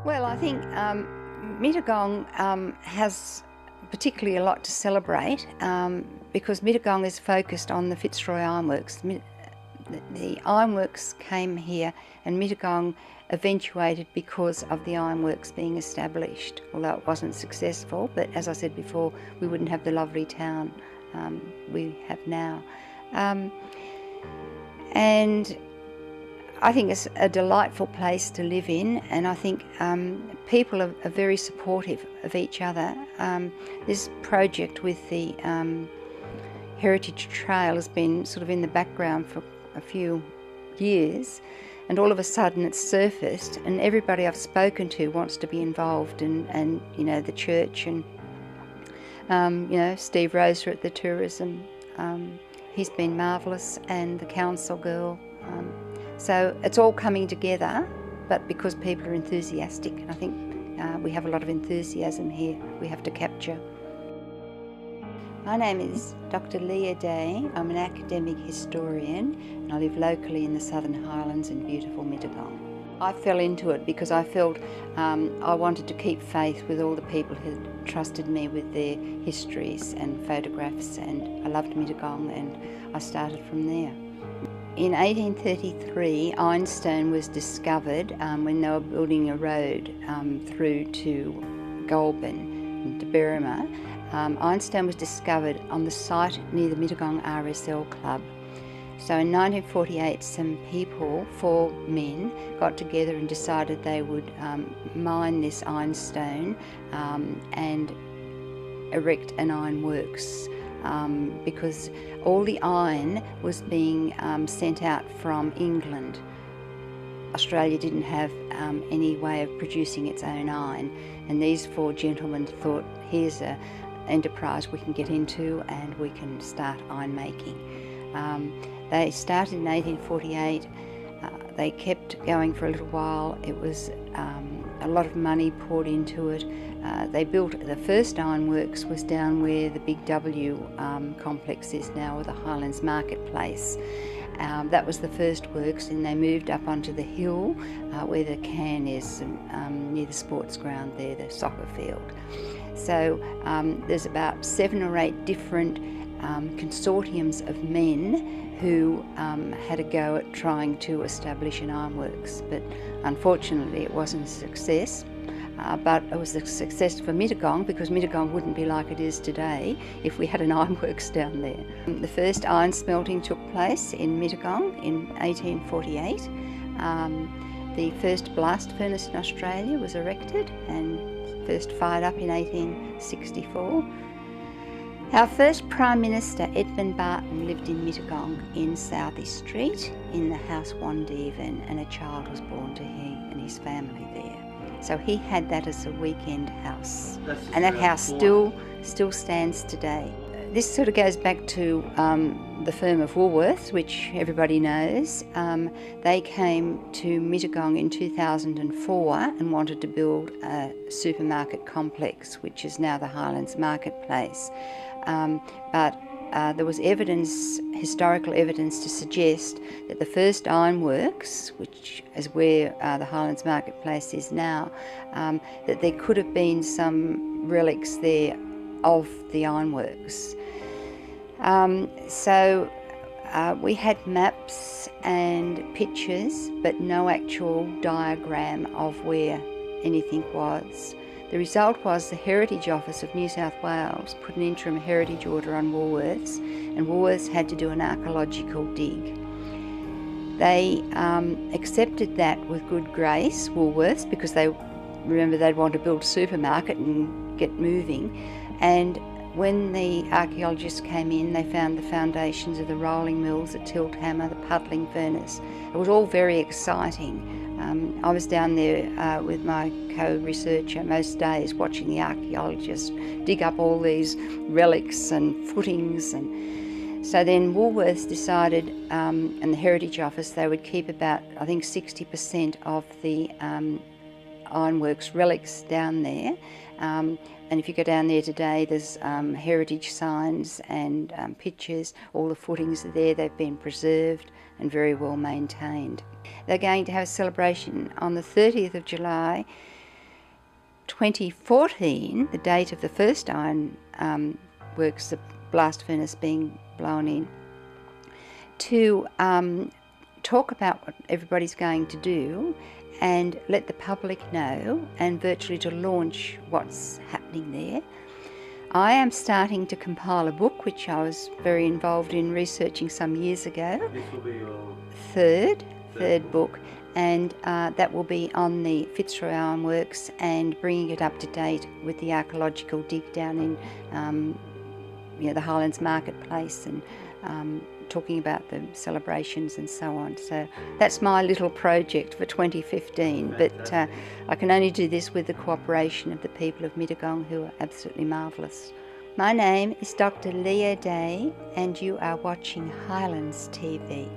Well, I think Mittagong has particularly a lot to celebrate because Mittagong is focused on the Fitzroy Ironworks. The ironworks came here and Mittagong eventuated because of the ironworks being established, although it wasn't successful. But as I said before, we wouldn't have the lovely town we have now. And I think it's a delightful place to live in, and I think people are very supportive of each other. This project with the Heritage Trail has been sort of in the background for a few years, and all of a sudden it's surfaced, and everybody I've spoken to wants to be involved, and you know, the church, and you know, Steve Roser at the tourism, he's been marvellous, and the council girl. So it's all coming together, but because people are enthusiastic, and I think we have a lot of enthusiasm here we have to capture. My name is Dr. Leah Day. I'm an academic historian and I live locally in the Southern Highlands in beautiful Mittagong. I fell into it because I felt I wanted to keep faith with all the people who trusted me with their histories and photographs, and I loved Mittagong and I started from there. In 1833, ironstone was discovered when they were building a road through to Goulburn, to Berrima. Ironstone was discovered on the site near the Mittagong RSL Club. So in 1948, some people, 4 men, got together and decided they would mine this ironstone and erect an ironworks. Because all the iron was being sent out from England. Australia didn't have any way of producing its own iron, and these 4 gentlemen thought, here's an enterprise we can get into and we can start iron making. They started in 1848. They kept going for a little while. It was a lot of money poured into it. They built, the first ironworks was down where the Big W complex is now, or the Highlands Marketplace. That was the first works, and they moved up onto the hill where the can is, near the sports ground there, the soccer field. So there's about 7 or 8 different consortiums of men who had a go at trying to establish an ironworks, but unfortunately it wasn't a success. But it was a success for Mittagong, because Mittagong wouldn't be like it is today if we had an ironworks down there. The first iron smelting took place in Mittagong in 1848. The first blast furnace in Australia was erected and first fired up in 1864. Our first Prime Minister, Edmund Barton, lived in Mittagong in Southey Street in the house Wandeven, and a child was born to he and his family there. So he had that as a weekend house, and that house still stands today. This sort of goes back to the firm of Woolworths, which everybody knows. They came to Mittagong in 2004 and wanted to build a supermarket complex, which is now the Highlands Marketplace. But there was evidence, historical evidence, to suggest that the first ironworks, which is where the Highlands Marketplace is now, that there could have been some relics there of the ironworks. So we had maps and pictures, but no actual diagram of where anything was. The result was the Heritage Office of New South Wales put an interim heritage order on Woolworths, and Woolworths had to do an archaeological dig. They accepted that with good grace, Woolworths, because they'd want to build a supermarket and get moving. And when the archaeologists came in, they found the foundations of the rolling mills, the tilt hammer, the puddling furnace. It was all very exciting. I was down there with my co-researcher most days, watching the archaeologists dig up all these relics and footings. And so then Woolworths decided, and the Heritage Office, they would keep about, I think, 60% of the ironworks relics down there. And if you go down there today, there's heritage signs and pictures. All the footings are there. They've been preserved and very well maintained. They're going to have a celebration on the 30th of July 2014, the date of the first iron works, the blast furnace being blown in, to talk about what everybody's going to do and let the public know, and virtually to launch what's happening there. I am starting to compile a book, which I was very involved in researching some years ago. This will be your third book, and that will be on the Fitzroy Ironworks and bringing it up to date with the archaeological dig down in the Highlands Marketplace, and talking about the celebrations and so on. So that's my little project for 2015. But I can only do this with the cooperation of the people of Mittagong, who are absolutely marvellous. My name is Dr. Leah Day, and you are watching Highlands TV.